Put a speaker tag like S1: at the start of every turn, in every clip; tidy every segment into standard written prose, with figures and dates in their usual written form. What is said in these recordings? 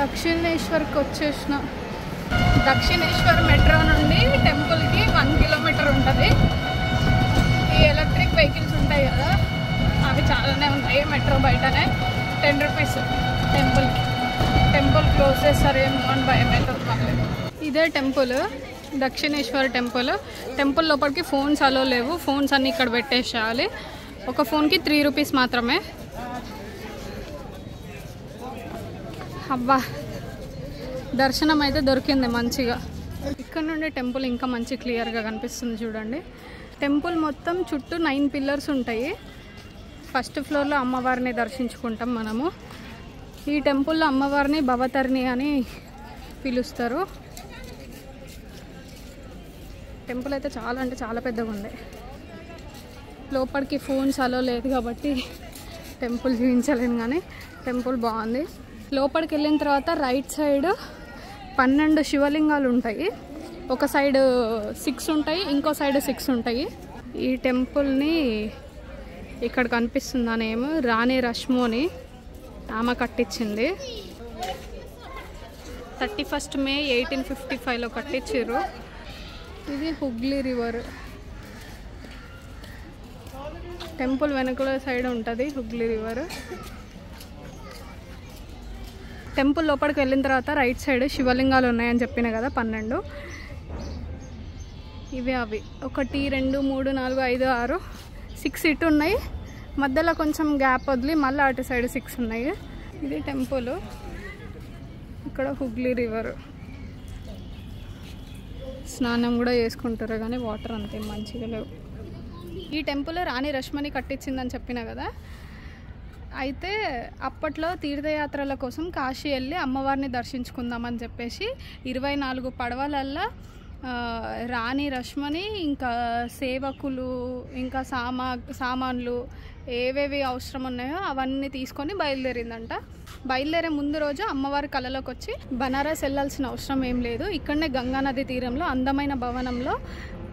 S1: దక్షిణేశ్వర్కి వచ్చేసిన. దక్షిణేశ్వర్ మెట్రో నుండి టెంపుల్కి 1 కిలోమీటర్ ఉంటుంది. ఈ ఎలక్ట్రిక్ వెహికల్స్ ఉంటాయి కదా, అవి చాలానే ఉన్నాయి మెట్రో బయటనే. 10 రూపీస్ టెంపుల్కి. టెంపుల్ క్లోజ్ చేస్తారేమో అని భయం అవుతుంది. ఇదే టెంపుల్, దక్షిణేశ్వర్ టెంపుల్. టెంపుల్ లోపలికి ఫోన్స్ అలో లేవు, ఫోన్స్ అన్నీ ఇక్కడ పెట్టేసేయాలి. ఒక ఫోన్కి 3 రూపీస్ మాత్రమే. అబ్బా, దర్శనం అయితే దొరికింది మంచిగా. ఇక్కడ నుండి టెంపుల్ ఇంకా మంచి క్లియర్గా కనిపిస్తుంది చూడండి. టెంపుల్ మొత్తం చుట్టూ 9 పిల్లర్స్ ఉంటాయి. ఫస్ట్ ఫ్లోర్లో అమ్మవారిని దర్శించుకుంటాం మనము. ఈ టెంపుల్లో అమ్మవారిని భవతరిణి అని పిలుస్తారు. టెంపుల్ అయితే చాలా అంటే చాలా పెద్దగా ఉంది. లోపలికి ఫోన్స్ అలో లేదు కాబట్టి టెంపుల్ చూపించలేను, కానీ టెంపుల్ బాగుంది. లోపలికి వెళ్ళిన తర్వాత రైట్ సైడ్ 12 శివలింగాలు ఉంటాయి. ఒక సైడ్ 6 ఉంటాయి, ఇంకో సైడ్ 6 ఉంటాయి. ఈ టెంపుల్ని ఇక్కడ కనిపిస్తుంది ఆ నేమ్, రాణి రష్మోని ఆమె కట్టించింది. 31 మే 1855లో కట్టించారు. ఇది హుగ్లీ రివర్. టెంపుల్ వెనుకల సైడ్ ఉంటుంది హుగ్లీ రివర్. టెంపుల్ లోపలికి వెళ్ళిన తర్వాత రైట్ సైడ్ శివలింగాలు ఉన్నాయని చెప్పిన కదా 12. ఇవే అవి 1 2 3 4 5 6 6 ఇటు ఉన్నాయి. మధ్యలో కొంచెం గ్యాప్ వదిలి మళ్ళీ అటు సైడ్ 6 ఉన్నాయి. ఇది టెంపుల్. ఇక్కడ హుగ్లీ రివర్. స్నానం కూడా చేసుకుంటారు కానీ వాటర్ అంతే మంచిగా లేవు. ఈ టెంపుల్ రాణి రష్మని కట్టించిందని చెప్పిన కదా. అయితే అప్పట్లో తీర్థయాత్రల కోసం కాశీ వెళ్ళి అమ్మవారిని దర్శించుకుందామని చెప్పేసి 24 పడవలల్లో రాణి రష్మని ఇంకా సేవకులు ఇంకా సామాన్లు ఏవేవి అవసరం ఉన్నాయో అవన్నీ తీసుకొని బయలుదేరిందంట. బయలుదేరే ముందు రోజు అమ్మవారి కళలోకి వచ్చి బనారస్ వెళ్ళాల్సిన అవసరం ఏం లేదు, ఇక్కడనే గంగానది తీరంలో అందమైన భవనంలో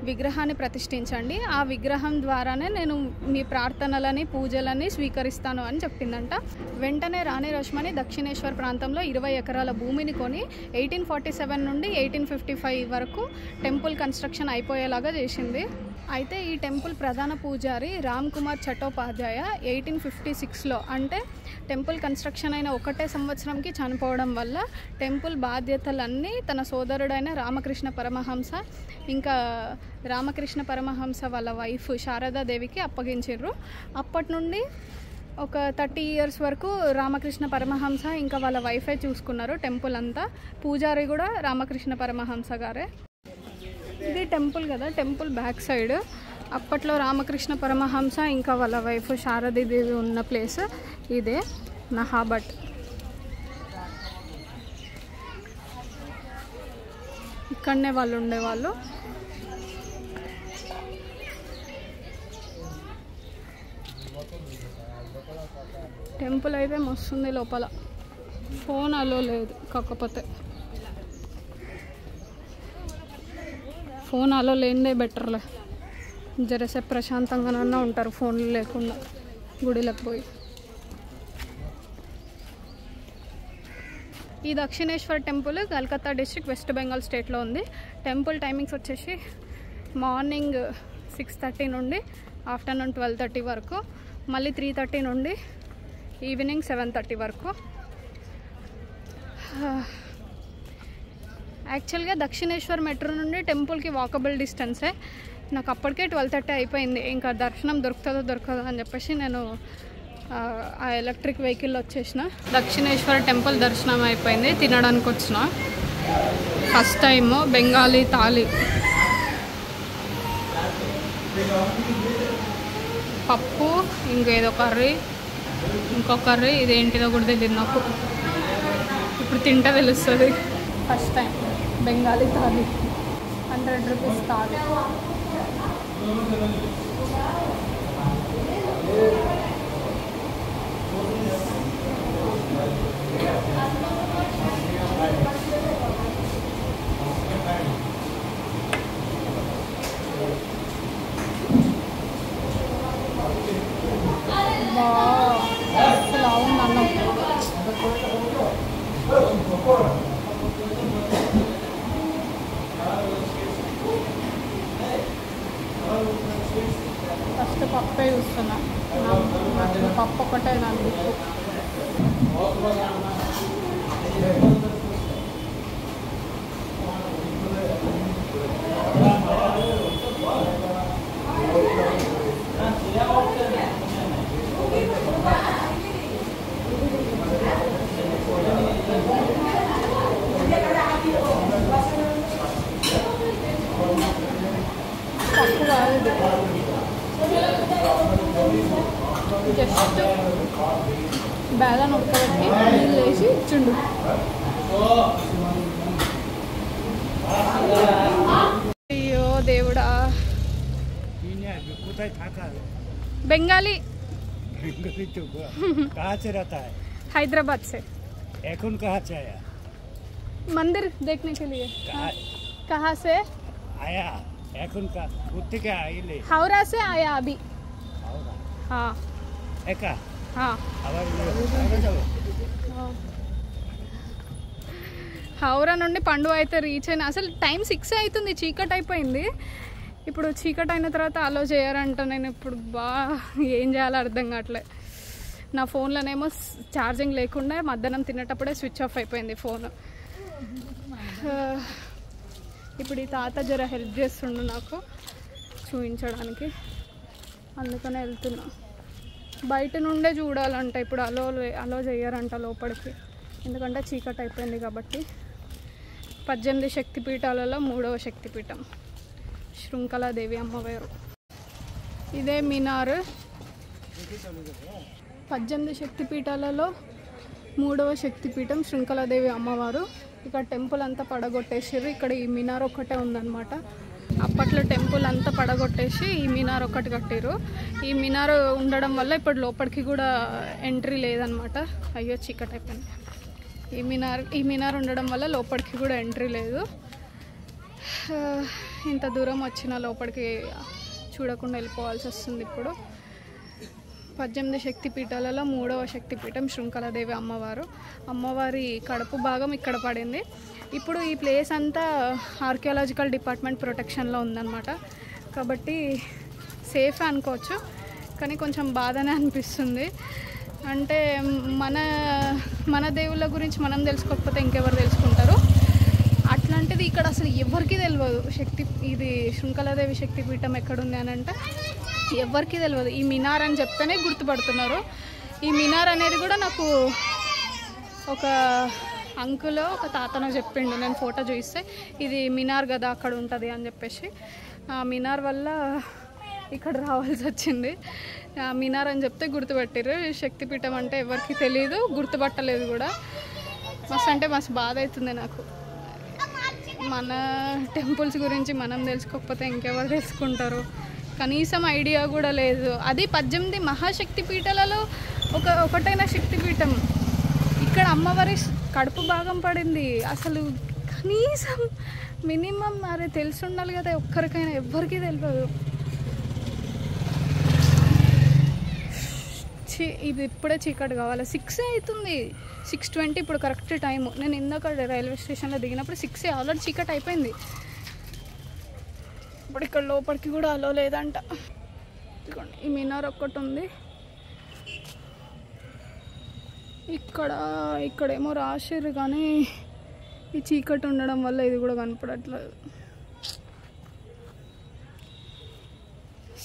S1: విగ్రహాన్ని ప్రతిష్ఠించండి, ఆ విగ్రహం ద్వారానే నేను మీ ప్రార్థనలని పూజలని స్వీకరిస్తాను అని చెప్పిందంట. వెంటనే రాణి రష్మని దక్షిణేశ్వర్ ప్రాంతంలో 20 ఎకరాల భూమిని కొని 1847 నుండి 1855 వరకు టెంపుల్ కన్స్ట్రక్షన్ అయిపోయేలాగా చేసింది. అయితే ఈ టెంపుల్ ప్రధాన పూజారి రామ్ కుమార్ చటోపాధ్యాయ 1856లో అంటే టెంపుల్ కన్స్ట్రక్షన్ అయిన 1 సంవత్సరంకి చనిపోవడం వల్ల టెంపుల్ బాధ్యతలన్నీ తన సోదరుడైన రామకృష్ణ పరమహంస ఇంకా రామకృష్ణ పరమహంస వాళ్ళ వైఫ్ శారదాదేవికి అప్పగించారు. అప్పటి నుండి ఒక 30 ఇయర్స్ వరకు రామకృష్ణ పరమహంస ఇంకా వాళ్ళ వైఫే చూసుకున్నారు టెంపుల్ అంతా. పూజారి కూడా రామకృష్ణ పరమహంస గారే. ఇది టెంపుల్ కదా, టెంపుల్ బ్యాక్ సైడ్ అప్పట్లో రామకృష్ణ పరమహంస ఇంకా వాళ్ళ వైఫ్ శారదాదేవి ఉన్న ప్లేస్ ఇదే నహాబట్. ఇక్కడనే వాళ్ళు ఉండేవాళ్ళు. టెంపుల్ అయితే మస్తుంది. లోపల ఫోన్ అలో లేదు, కాకపోతే ఫోన్ అలో లేనిదే బెటర్లే, జరసేపు ప్రశాంతంగానన్నా ఉంటారు ఫోన్లు లేకుండా గుడిలోకి పోయి. ఈ Dakshineswar temple Calcutta district west Bengal స్టేట్లో ఉంది. టెంపుల్ టైమింగ్స్ వచ్చేసి మార్నింగ్ 6:30 నుండి ఆఫ్టర్నూన్ 12:30 వరకు, మళ్ళీ 3:30 నుండి ఈవినింగ్ 7:30 వరకు. యాక్చువల్గా దక్షిణేశ్వర్ మెట్రో నుండి టెంపుల్కి వాకబుల్ డిస్టెన్సే. నాకు అప్పటికే 12:30 అయిపోయింది. ఇంకా దర్శనం దొరకదో అని చెప్పేసి నేను ఆ ఎలక్ట్రిక్ వెహికల్లో వచ్చేసిన. దక్షిణేశ్వర టెంపుల్ దర్శనం అయిపోయింది. తినడానికి వచ్చిన ఫస్ట్ టైము బెంగాలీ థాలీ, పప్పు ఇంకేదో కర్రీ, ఇంకో కర్రీ, ఇదేంటిదో కూడా తెలియదు నాకు. ఇప్పుడు తింటే తెలుస్తుంది. First time Bengali thali, 100 rupees thali. అసలు అవును అన్నం. ఒకటే నాకు దిక్కు. తప్పు కాదు, జస్ట్ బేలను ఉడకబెట్టి నీళ్ళు వేసి ఇచ్చిండు. అయ్యో దేవుడా. बंगाली
S2: कहाँ से रहता है?
S1: हैदराबाद से।
S2: एकुन कहाँ से आया?
S1: मंदिर देखने के लिए। कहाँ से
S2: आया? एकुन का उत्ते क्या आइले?
S1: हावड़ा से आया अभी। हाँ
S2: एका
S1: हाँ హౌరా నుండి పండు అయితే రీచ్ అయినా. అసలు టైం 6 అవుతుంది, చీకటి అయిపోయింది. ఇప్పుడు చీకటి అయిన తర్వాత అలో చేయరంట. నేను ఇప్పుడు ఏం చేయాలో అర్థం కావట్లే. నా ఫోన్లోనేమో ఛార్జింగ్ లేకుండా మధ్యాహ్నం తినేటప్పుడే స్విచ్ ఆఫ్ అయిపోయింది ఫోన్. ఇప్పుడు ఈ తాత జర హెల్ప్ చేస్తుండు నాకు చూపించడానికి, అందుకనే వెళ్తున్నా. బయట నుండే చూడాలంట, ఇప్పుడు అలో చేయరంట లోపలికి, ఎందుకంటే చీకటి అయిపోయింది కాబట్టి. 18 శక్తిపీఠాలలో 3వ శక్తిపీఠం శృంఖలాదేవి అమ్మవారు. ఇదే మినార్. 18 శక్తిపీఠాలలో 3వ శక్తిపీఠం శృంఖలాదేవి అమ్మవారు. ఇక్కడ టెంపుల్ అంతా పడగొట్టేసారు. ఇక్కడ ఈ మినార్ ఒక్కటే ఉందన్నమాట. అప్పట్లో టెంపుల్ అంతా పడగొట్టేసి ఈ మినార్ ఒక్కటి కట్టారు. ఈ మినార్ ఉండడం వల్ల ఇప్పుడు లోపలికి కూడా ఎంట్రీ లేదనమాట. అయ్యో చీకటి అయిపోయింది. ఈ మినార్ ఉండడం వల్ల లోపలికి కూడా ఎంట్రీ లేదు. ఇంత దూరం వచ్చిన లోపలికి చూడకుండా వెళ్ళిపోవాల్సి వస్తుంది. ఇప్పుడు 18 శక్తిపీఠాలలో 3వ శక్తిపీఠం శృంఖలాదేవి అమ్మవారు. అమ్మవారి కడుపు భాగం ఇక్కడ పడింది. ఇప్పుడు ఈ ప్లేస్ అంతా ఆర్కియాలజికల్ డిపార్ట్మెంట్ ప్రొటెక్షన్లో ఉందన్నమాట, కాబట్టి సేఫ్ అనుకోవచ్చు. కానీ కొంచెం బాధనే అనిపిస్తుంది. అంటే మన దేవుళ్ళ గురించి మనం తెలుసుకోకపోతే ఇంకెవరు తెలుసుకుంటారు. అట్లాంటిది ఇక్కడ అసలు ఎవరికి తెలియదు. ఇది శృంఖలాదేవి శక్తిపీఠం ఎక్కడుంది అని అంటే ఎవరికి తెలియదు. ఈ మినార్ అని చెప్తేనే గుర్తుపడుతున్నారు. ఈ మినార్ అనేది కూడా నాకు ఒక అంకుల్ ఒక తాతనో చెప్పిండు. నేను ఫోటో చూపిస్తే ఇది మినార్ కదా అక్కడ ఉంటుంది అని చెప్పేసి, ఆ మినార్ వల్ల ఇక్కడ రావాల్సి వచ్చింది. మినార్ అని చెప్తే గుర్తుపట్టారు. శక్తిపీఠం అంటే ఎవరికి తెలియదు, గుర్తుపట్టలేదు కూడా. మస్తు అంటే మస్తు బాధ అవుతుంది నాకు. మన టెంపుల్స్ గురించి మనం తెలుసుకోకపోతే ఇంకెవరు తెలుసుకుంటారు? కనీసం ఐడియా కూడా లేదు. అది 18 మహాశక్తిపీఠాలలో ఒకటైన శక్తిపీఠం. ఇక్కడ అమ్మవారి కడుపు భాగం పడింది. అసలు కనీసం మినిమం అరే తెలిసి ఉండాలి కదా ఒక్కరికైనా, ఎవ్వరికీ తెలియదు. ఇది ఇప్పుడే చీకటి కావాలి. 6 అవుతుంది, 6:20 ఇప్పుడు కరెక్ట్ టైము. నేను ఇందాక రైల్వే స్టేషన్లో దిగినప్పుడు 6 ఆల్రెడీ చీకటి అయిపోయింది. ఇప్పుడు ఇక్కడ లోపలికి కూడా అలో లేదంట. ఈ మినార్ ఒక్కటి ఉంది. ఇక్కడేమో రాసిర్రు కానీ ఈ చీకటి ఉండడం వల్ల ఇది కూడా కనపడట్లేదు.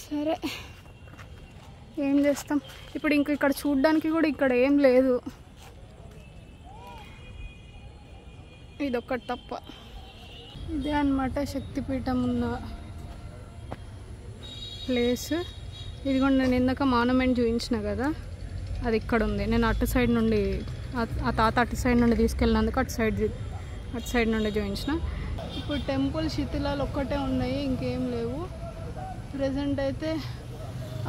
S1: సరే ఏం చేస్తాం ఇప్పుడు. ఇక్కడ చూడ్డానికి కూడా ఇక్కడ ఏం లేదు. ఇదొక్కటి తప్ప. ఇదే అన్నమాట శక్తిపీఠం ఉన్న ప్లేస్. ఇదిగోండి నేను ఇందాక మాన్యుమెంట్ చూపించిన కదా, అది ఇక్కడ ఉంది. నేను అటు సైడ్ నుండి ఆ తాత అటు సైడ్ నుండి తీసుకెళ్ళినందుకు అటు సైడ్ నుండి చూపించిన. ఇప్పుడు టెంపుల్ శిథిలాలు ఒక్కటే ఉన్నాయి, ఇంకేం లేవు. ప్రజెంట్ అయితే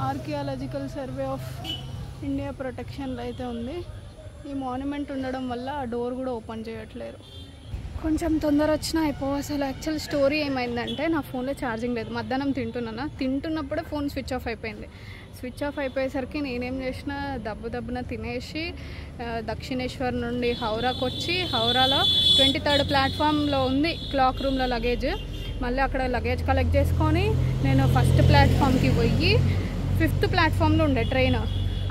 S1: ఆర్కియాలజికల్ సర్వే ఆఫ్ ఇండియా ప్రొటెక్షన్లో అయితే ఉంది. ఈ మాన్యుమెంట్ ఉండడం వల్ల ఆ డోర్ కూడా ఓపెన్ చేయట్లేరు. కొంచెం తొందర వచ్చినా అయిపోవు. అసలు యాక్చువల్ స్టోరీ ఏమైందంటే నా ఫోన్లో ఛార్జింగ్ లేదు. మధ్యాహ్నం తింటున్నప్పుడే ఫోన్ స్విచ్ ఆఫ్ అయిపోయింది. స్విచ్ ఆఫ్ అయిపోయేసరికి నేనేం చేసిన దబ్బున తినేసి దక్షిణేశ్వర్ నుండి హౌరాకు వచ్చి, హౌరాలో 23rd ప్లాట్ఫామ్లో ఉంది క్లాక్ రూమ్లో లగేజ్. మళ్ళీ అక్కడ లగేజ్ కలెక్ట్ చేసుకొని నేను ఫస్ట్ ప్లాట్ఫామ్కి పోయి 5th ప్లాట్ఫామ్లో ఉండే ట్రైన్.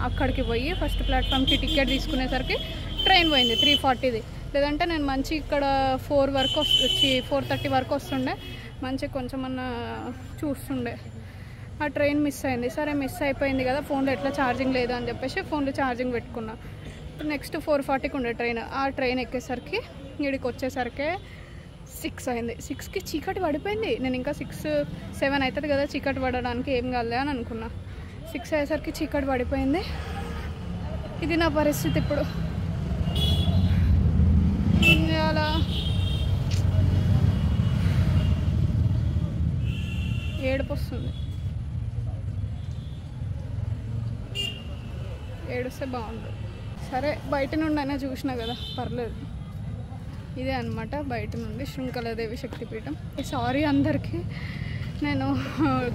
S1: అక్కడికి పోయి ఫస్ట్ ప్లాట్ఫామ్కి టికెట్ తీసుకునేసరికి ట్రైన్ పోయింది 3:40ది. లేదంటే నేను మంచి ఇక్కడ 4 వరకు 4:30 వరకు వస్తుండే, మంచి కొంచెమన్నా చూస్తుండే. ఆ ట్రైన్ మిస్ అయింది. సరే మిస్ అయిపోయింది కదా, ఫోన్లో ఎట్లా ఛార్జింగ్ లేదు అని చెప్పేసి ఫోన్లో ఛార్జింగ్ పెట్టుకున్నా. నెక్స్ట్ 4:40కి ఉండే ట్రైన్. ఆ ట్రైన్ ఎక్కేసరికి ఇక్కడికి వచ్చేసరికి 6 అయింది. 6కి చీకటి పడిపోయింది. నేను ఇంకా 6-7 అవుతుంది కదా చీకటి పడడానికి, ఏం కాలే అని అనుకున్నా. 6 అయ్యేసరికి చీకటి పడిపోయింది. ఇది నా పరిస్థితి ఇప్పుడు. ఏం చేయాలా? ఏడుపు వస్తుంది. ఏడుస్తే బాగుంటుంది. సరే బయట నుండి అయినా చూసినా కదా, పర్లేదు. ఇదే అనమాట బయట నుండి శృంఖలాదేవి శక్తిపీఠం. సారీ అందరికీ, నేను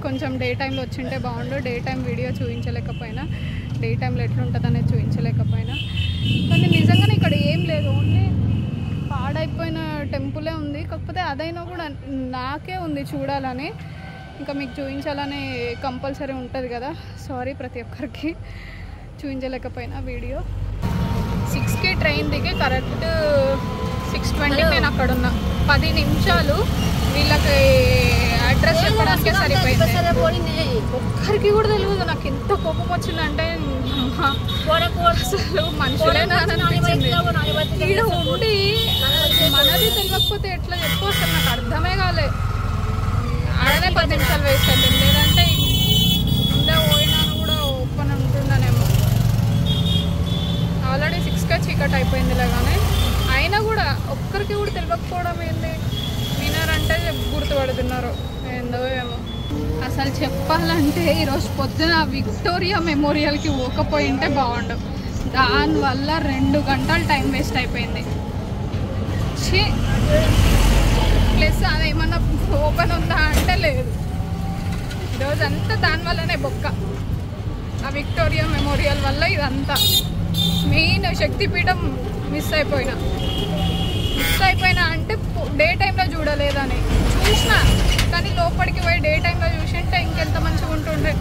S1: కొంచెం డే టైంలో వచ్చింటే బాగుండు. డే టైం వీడియో చూపించలేకపోయినా, డే టైంలో ఎట్లుంటుంది అనేది చూపించలేకపోయినా. కానీ నిజంగానే ఇక్కడ ఏం లేదు, ఓన్లీ పాడైపోయిన టెంపులే ఉంది. కాకపోతే అదైనా కూడా నాకే ఉంది చూడాలని, ఇంకా మీకు చూపించాలని కంపల్సరీ ఉంటుంది కదా. సారీ ప్రతి ఒక్కరికి చూపించలేకపోయినా వీడియో. 6కి ట్రైన్ దిగి కరెక్ట్ 6:20కి నేను అక్కడ ఉన్నా. 10 నిమిషాలు వీళ్ళకి అడ్రస్ చెప్పడానికే సరిపోయింది. ఒక్కరికి కూడా తెలియదు. నాకు ఎంత కోపం వచ్చిందంటే అసలు మనుషులేనా అనిపించింది. ఈడ ఉండి మనది తెలియకపోతే ఎట్లా చెప్పు, అసలు నాకు అర్థమే కాలే. ఆడనే 10 నిమిషాలు వేస్ట్ అయిపోయింది. లేదంటే ముందే పోయినాను కూడా ఓపెన్ ఉంటుందనేమో. ఆల్రెడీ 6కే చీకటి అయిపోయిందిలే, కానీ అయినా కూడా ఒక్కరికి కూడా తెలియకపోవడం ఏంది. వినరంటే గుర్తుపడుతున్నారు ఏందో ఏమో. అసలు చెప్పాలంటే ఈరోజు పొద్దున విక్టోరియా మెమోరియల్కి పోకపోయింటే బాగుండు. దానివల్ల 2 గంటలు టైం వేస్ట్ అయిపోయింది. ప్లస్ అదేమన్నా ఓపెన్ ఉందా అంటే లేదు. ఈరోజంతా దానివల్లనే బొక్క. ఆ విక్టోరియా మెమోరియల్ వల్ల ఇదంతా. మెయిన్ శక్తిపీఠం మిస్ అయిపోయినా అంటే డే టైంలో చూడలేదని చూసిన, కానీ లోపలికి పోయి డే టైంలో చూసింటే ఇంకెంత మంచిగా ఉంటుండే.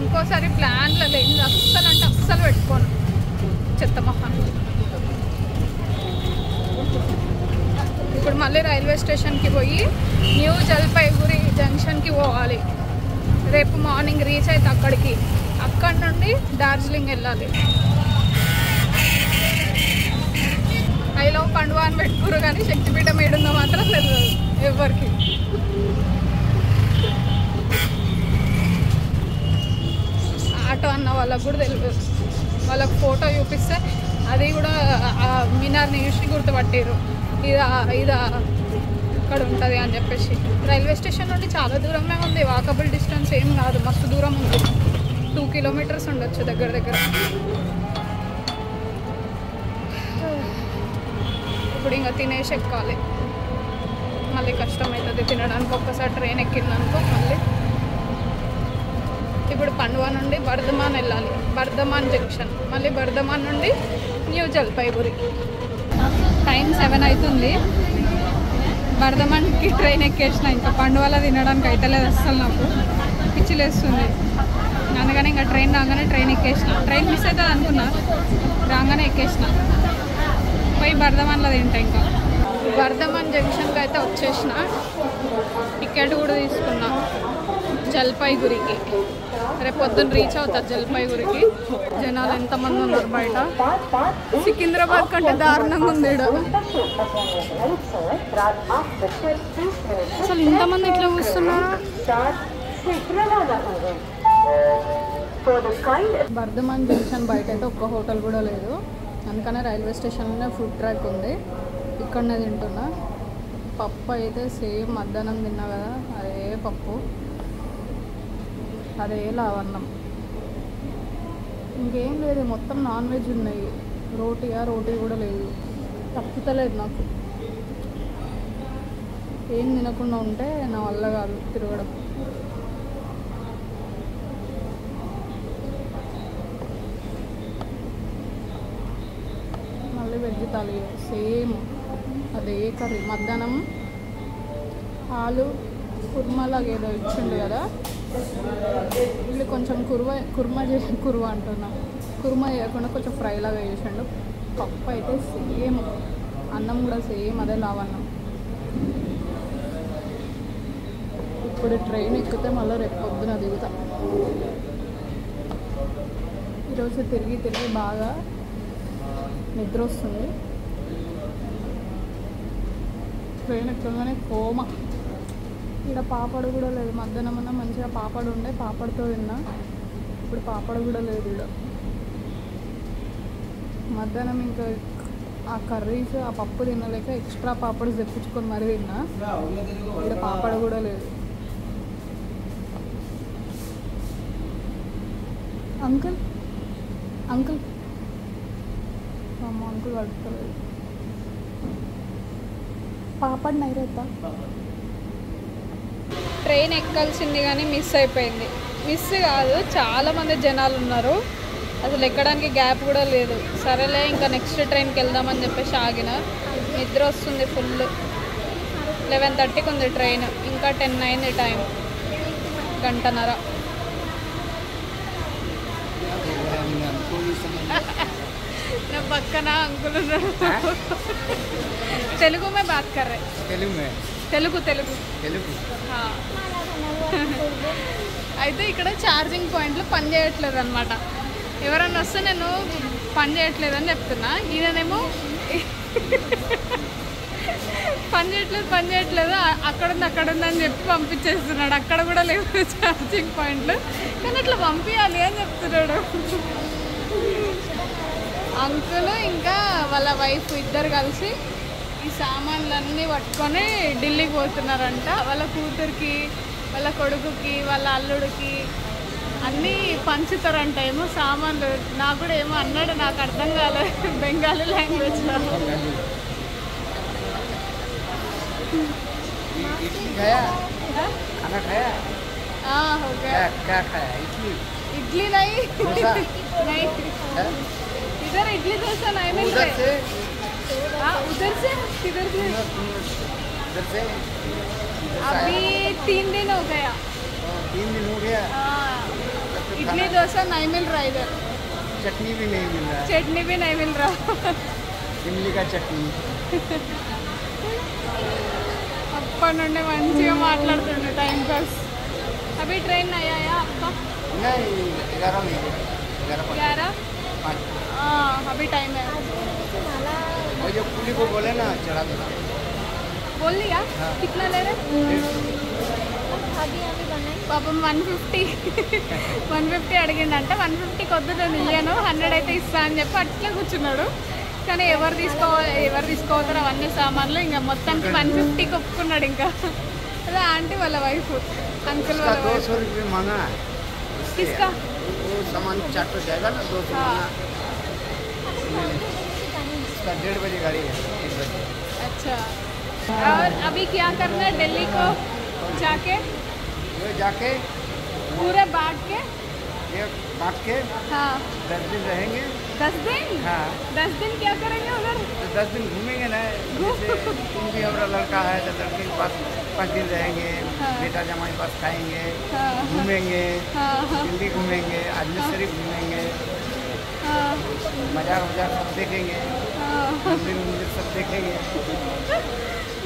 S1: ఇంకోసారి ప్లాన్లో లేదు అస్సలు, అంటే అస్సలు పెట్టుకోను చెత్త మొహం. ఇప్పుడు మళ్ళీ రైల్వే స్టేషన్కి పోయి న్యూ జల్పైగురి జంక్షన్కి పోవాలి. రేపు మార్నింగ్ రీచ్ అయితే అక్కడికి, అక్కడ నుండి డార్జిలింగ్ వెళ్ళాలి. ఐ లవ్ పండువా అని పెట్టుకోరు, కానీ శక్తిపీఠం ఏడుందో మాత్రం తెలియదు ఎవరికి. ఆటో అన్న వాళ్ళకు కూడా తెలియదు. వాళ్ళకు ఫోటో చూపిస్తే అది కూడా మినార్ని చూసి గుర్తుపట్టారు, ఇదా ఇక్కడ ఉంటుంది అని చెప్పేసి. రైల్వే స్టేషన్ నుండి చాలా దూరమే ఉంది, వాకబుల్ డిస్టెన్స్ ఏం కాదు, మస్తు దూరం ఉంది. 2 కిలోమీటర్స్ ఉండొచ్చు దగ్గర దగ్గర. ఇప్పుడు ఇంకా తినేసి ఎక్కాలి. మళ్ళీ కష్టమవుతుంది తినడానికి. ఒక్కసారి ట్రైన్ ఎక్కిందనుకో మళ్ళీ. ఇప్పుడు పండువా నుండి బర్ధమాన్ వెళ్ళాలి, బర్ధమాన్ జంక్షన్. మళ్ళీ బర్ధమాన్ నుండి న్యూ జల్పైగురి. టైం 7 అవుతుంది. బర్ధమాన్కి ట్రైన్ ఎక్కేసిన, ఇంకా పండువాలో తినడానికి అయితే లేదు అస్సలు. నాకు పిచ్చిలేస్తుంది. అందుకని ఇంకా ట్రైన్ రాగానే ట్రైన్ ఎక్కేసిన. ట్రైన్ మిస్ అవుతుంది అనుకున్నా, రాగానే ఎక్కేసిన. పోయి బర్ధమాన్లో తింటా. ఇంకా బర్ధమాన్ జంక్షన్కి అయితే వచ్చేసిన. టికెట్ కూడా తీసుకున్నా జల్పైగురికి. రేపు పొద్దున్న రీచ్ అవుతుంది జల్పైగురికి. జనాలు ఎంతమంది ఉన్నారు బయట. సికింద్రాబాద్ కంటే దారుణంగా ఉంది. అసలు ఇంతమంది ఇట్లా కూర్చున్నారా? బర్ధమాన్ జంక్షన్ బయట అయితే ఒక్క హోటల్ కూడా లేదు. అందుకనే రైల్వే స్టేషన్లోనే ఫుడ్ ట్రాక్ ఉంది, ఇక్కడనే తింటున్నా. పప్పు అయితే సేమ్ మధ్యాహ్నం తిన్నా కదా, అదే పప్పు, అదే లావన్నం, ఇంకేం లేదు. మొత్తం నాన్ వెజ్ ఉన్నాయి. రోటీ కూడా లేదు. తప్పుతలేదు నాకు. ఏం తినకుండా ఉంటే నా వల్ల కాదు తిరగడం. మళ్ళీ వెజ్ థాలీ సేమ్ అదే కర్రీ. మధ్యాహ్నం ఆలు కుర్మలాగా ఏదో ఇచ్చిండు కదా, వీళ్ళు కొంచెం కుర్మా అంటున్నా, కుర్మా చేయకుండా కొంచెం ఫ్రై లాగా చేసిండు. పప్పు అయితే సేమ్, అన్నం కూడా సేమ్ అదే లావన్నం. ఇప్పుడు ట్రైన్ ఎక్కితే మళ్ళీ రేపు పొద్దున దిగుతా. ఈరోజు తిరిగి బాగా నిద్ర వస్తుంది. ట్రైన్ ఎక్కగానే కోమ. ఇక్కడ పాపడు కూడా లేదు. మధ్యాహ్నం అన్న మంచిగా పాపడు ఉండే, పాపడుతో తిన్నా. ఇప్పుడు పాపడు కూడా లేదు ఇక్కడ. మధ్యాహ్నం ఇంకా ఆ కర్రీస్, ఆ పప్పు తినలేక ఎక్స్ట్రా పాపడు తెప్పించుకొని మరీ తిన్నా. ఇక్కడ పాపడు కూడా లేదు. అంకుల్ అంకుల్ అమ్మ అంకుల్ అడుగుతలేదు. పాపడ్ నైరేతా. ట్రైన్ ఎక్కాల్సింది కానీ మిస్ అయిపోయింది. మిస్ కాదు, చాలామంది జనాలు ఉన్నారు, అసలు ఎక్కడానికి గ్యాప్ కూడా లేదు. సరేలే ఇంకా నెక్స్ట్ ట్రైన్కి వెళ్దామని చెప్పేసి ఆగిన. నిద్ర వస్తుంది ఫుల్. 11:30కి ఉంది ట్రైన్, ఇంకా 10 అయింది టైం, గంటన్నర. నా పక్కన అంకుల్ ఉన్నారు. తెలుగు మే బాత్ కర్ రే. తెలుగు అయితే ఇక్కడ ఛార్జింగ్ పాయింట్లు పని చేయట్లేదు అనమాట. ఎవరన్నా వస్తే నేను పని చేయట్లేదని చెప్తున్నా, ఈయనేమో పని చేయట్లేదు అక్కడ ఉంది అని చెప్పి పంపించేస్తున్నాడు. అక్కడ కూడా లేవు ఛార్జింగ్ పాయింట్లు, కానీ అట్లా పంపించాలి అని చెప్తున్నాడు. అంకుల్ ఇంకా వాళ్ళ వైఫ్ ఇద్దరు కలిసి ఈ సామాన్లన్నీ పట్టుకొని ఢిల్లీకి పోతున్నారంట. వాళ్ళ కూతురికి, వాళ్ళ కొడుకుకి, వాళ్ళ అల్లుడికి అన్నీ పంచుతారంట. ఏమో సామాన్లు. నాకు కూడా ఏమో అన్నాడు, నాకు అర్థం కాలేదు బెంగాలీ లాంగ్వేజ్లో. इडली नहीं नहीं इधर इडली डोसा नहीं मिल रहे। हाँ उधर से किधर से अभी 3 दिन हो गया।
S3: 3 दिन हो गया।
S1: हाँ इडली डोसा नहीं मिल रहा इधर।
S3: चटनी भी नहीं मिल रहा।
S1: चटनी भी नहीं मिल रहा।
S3: इमली का चटनी।
S1: అప్పటి నుండి మంచిగా మాట్లాడుతుండే టైం పాస్. अभी ट्रेन नहीं आया आपका?
S3: नहीं 11
S1: हाँ अभी टाइम है।
S3: वो जो पुली को बोले ना चढ़ा दो।
S1: बोल दिया?
S3: हाँ।
S1: कितना ले रहे? పాపం 150 అడిగిందంటే 150కి వద్దు నేను ఇయ్యాను, 100 అయితే ఇస్తా అని చెప్పి అట్లా కూర్చున్నాడు. కానీ ఎవరు తీసుకోవతారు అవన్నీ సామాన్లు. ఇంకా మొత్తానికి 150కి ఒప్పుకున్నాడు. ఇంకా అదే ఆంటీ వాళ్ళ వైఫ్, అంకుల్ వాళ్ళ వైఫ్.
S3: 200 रुपये मांगा है।
S1: किसका?
S3: वो सामान चाट पे जाएगा ना 200 मांगा। इसका 1:30 बजे गाड़ी है, 1 बजे।
S1: अच्छा और अभी क्या करना है दिल्ली को जाके?
S3: ये जाके
S1: पूरे बांट के
S3: ये बांट के
S1: हाँ
S3: 10 दिन रहेंगे।
S1: 10 दिन?
S3: हाँ
S1: 10 दिन क्या करेंगे उधर?
S3: तो 10 दिन घूमेंगे ना। जैसे तुम भी हमारा लड़का है तो लड़के के पास 5 दिन रहेंगे।
S1: हाँ।
S3: बेटा जमाई पास खाएंगे,
S1: हाँ,
S3: घूमेंगे,
S1: हाँ, हाँ,
S3: दिल्ली घूमेंगे, अजमेर शरीफ घूमेंगे,
S1: हाँ,
S3: बाजार सब देखेंगे,
S1: हाँ।
S3: मंदिर सब देखेंगे।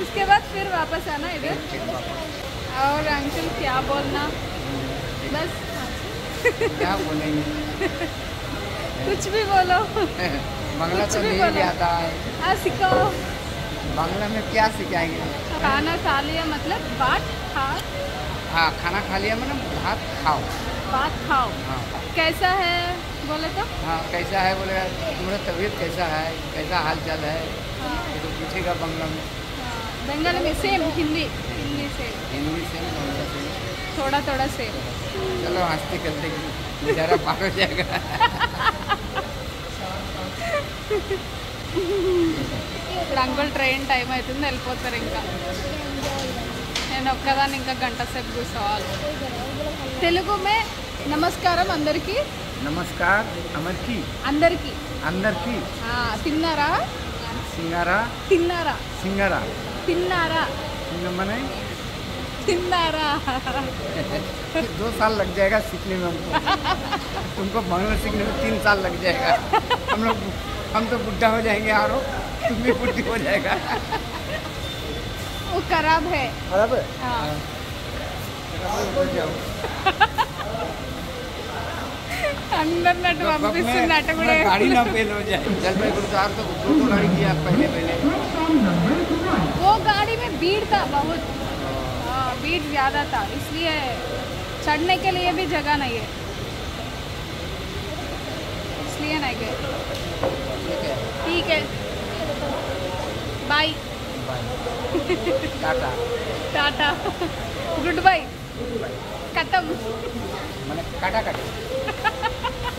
S1: उसके बाद फिर वापस आना इधर।
S3: फिर वापस।
S1: और अंकल क्या बोलना? बस
S3: क्या बोलेंगे?
S1: कुछ भी बोलो।
S3: बांग्ला
S1: कुछ
S3: तो
S1: भी
S3: नहीं
S1: बोलो।
S3: आता है।
S1: हाँ सिखाओ।
S3: बांग्ला में क्या सिखाएंगे?
S1: खाना खा लिया मतलब बात खा,
S3: हाँ खाना खा लिया मतलब भात खाओ।
S1: बात खाओ।
S3: हाँ
S1: कैसा है बोले तो?
S3: हाँ कैसा है बोलेगा, तुम्हारा तबीयत कैसा है, कैसा हाल चाल है,
S1: हाँ,
S3: ये तो पूछेगा बांग्ला में।
S1: हाँ, बंगाली में सेम, हिंदी से
S3: हिंदी से बांग्ला से।
S1: थोड़ा सेम।
S3: चलो हंसते खेलते बेचारा पार हो जाएगा।
S1: ఇప్పుడు అంకుల్ ట్రైన్ టైం అవుతుంది, వెళ్ళిపోతారు. ఇంకా నేను ఒక్కదాన్ని ఇంకా గంట సేపు కూర్చోవాలి. తెలుగు మే నమస్కారం అందరికీ.
S3: नमस्कार अमरकी
S1: అందరికీ
S3: अंदर की
S1: తిన్నారా?
S3: सिंगारा
S1: తిన్నారా?
S3: सिंगारा
S1: తిన్నారా?
S3: मने
S1: తిన్నారా
S3: 2 साल लग जाएगा सीखने में हमको। तुमको बांग्ला सीखने में 3 साल लग जाएगा। हम तो बुढ़ा हो जाएंगे यारो, तुम भी बुढ़ी हो जाएगा।
S1: वो खराब है।
S3: बराबर
S1: हाँ।
S3: हो जाओ।
S1: అందరినట్టు పంపిస్తున్నట్టు కూడా
S3: गाड़ी ना फेल हो जाए। जलपाईगुड़ी तो आप तो 2 गाड़ी किया पहले।
S1: वो गाड़ी में भीड़ था बहुत, हाँ भीड़ ज़्यादा था, इसलिए चढ़ने के लिए भी जगह नहीं है, इसलिए नहीं गए। ठीक है, bye
S3: tata
S1: tata goodbye खत्म।
S3: मैंने काटा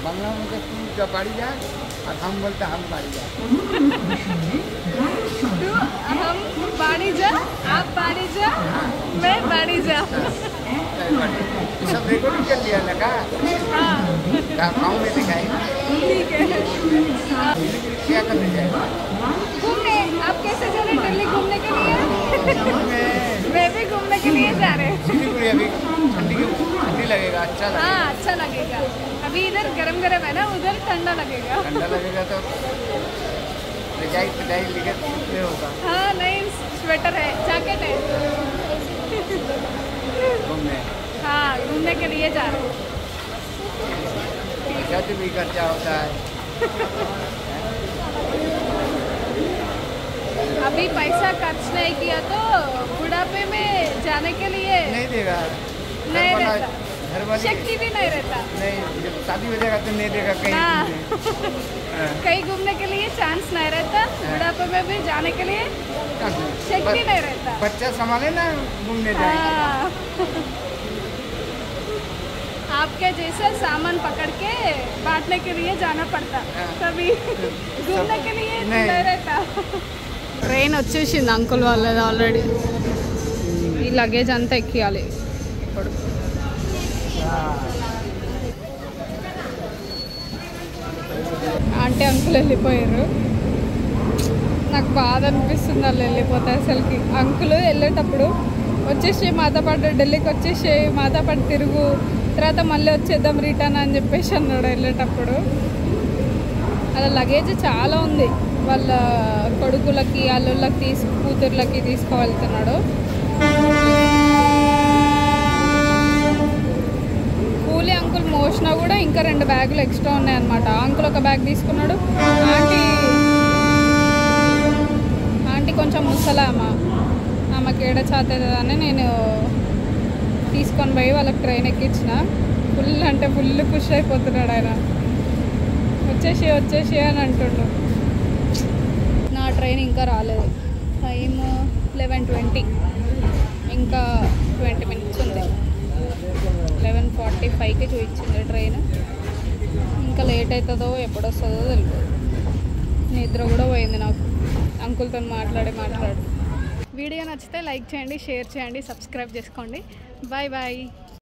S3: बांग्ला में तो तू जब बाड़ी जा और हम बोलते हम बाड़ी जा।
S1: तू हम बाड़ी जा, आप बाड़ी जा, मैं बाड़ी जा।
S3: ये सब रिकॉर्डिंग कर लिया लगा।
S1: हाँ
S3: गाँव में दिखाई
S1: ठीक है।
S3: क्या करने जाएगा
S1: घूमने, आप कैसे जा रहे हैं दिल्ली घूमने के लिए? मैं भी घूमने के लिए जा रहे हैं।
S3: सिलीगुड़ी अभी ठंडी लगेगा, अच्छा लगेगा।
S1: हाँ अच्छा लगेगा, अभी इधर गरम गरम है ना, उधर ठंडा लगेगा।
S3: ठंडा लगेगा तो रजाई पिटाई लेकर कितने होगा
S1: हाँ नहीं स्वेटर है, जैकेट है।
S3: घूमने।
S1: हाँ घूमने के लिए जा रहे हैं।
S3: खर्च भी खर्चा होता है।
S1: अभी पैसा खर्च नहीं किया तो बुढ़ापे में जाने के लिए
S3: नहीं देगा
S1: नहीं
S3: घर वाला-
S1: रहता,
S3: घर वाली
S1: शक्ति भी नहीं रहता।
S3: नहीं, जब शादी हो जाएगा तो नहीं देगा कहीं
S1: हाँ।
S3: घूमने। हाँ।
S1: कहीं घूमने के लिए चांस नहीं रहता, बुढ़ापे में भी जाने के लिए शक्ति नहीं रहता।
S3: बच्चा संभाले ना घूमने जाएंगे।
S1: हाँ। आपके जैसे सामान पकड़ के बांटने के लिए जाना पड़ता,
S3: हाँ।
S1: कभी घूमने के लिए
S3: नहीं।
S1: नहीं रहता। ట్రైన్ వచ్చేసింది అంకుల్ వాళ్ళది ఆల్రెడీ, ఈ లగేజ్ అంతా ఎక్కియాలి ఇప్పుడు. అంటే అంకుల్ వెళ్ళిపోయారు, నాకు బాధ అనిపిస్తుంది వాళ్ళు వెళ్ళిపోతే. అసలుకి అంకుల్ వెళ్ళేటప్పుడు వచ్చేసి మాతో పాటు ఢిల్లీకి వచ్చేసి మాతో పాటు తిరుగు, తర్వాత మళ్ళీ వచ్చేద్దాం రిటర్న్ అని చెప్పేసి అన్నాడు వెళ్ళేటప్పుడు. అలా లగేజ్ చాలా ఉంది, వాళ్ళ కొడుకులకి అల్లుళ్ళకి కూతుర్లకి తీసుకువెళ్తున్నాడు. కూలీ అంకుల్ మోసినా కూడా ఇంకా 2 బ్యాగులు ఎక్స్ట్రా ఉన్నాయన్నమాట. అంకుల్ ఒక బ్యాగ్ తీసుకున్నాడు, ఆంటీ కొంచెం ముసలామా, ఆమెకి ఏడ చాతదని నేను తీసుకొని పోయి వాళ్ళకి ట్రైన్ ఎక్కించిన. ఫుల్ అంటే ఫుల్ ఖుషి అయిపోతున్నాడు ఆయన, వచ్చేసి అని అంటుండు. నా ట్రైన్ ఇంకా రాలేదు, టైం 11:20, ఇంకా 20 minutes ఉంది. 11:45కి చూపించింది ట్రైన్, ఇంకా లేట్ అవుతుందో ఎప్పుడు వస్తుందో తెలియదు. నిద్ర కూడా పోయింది నాకు అంకుల్తో మాట్లాడి. వీడియో నచ్చితే లైక్ చేయండి, షేర్ చేయండి, సబ్స్క్రైబ్ చేసుకోండి. Bye bye.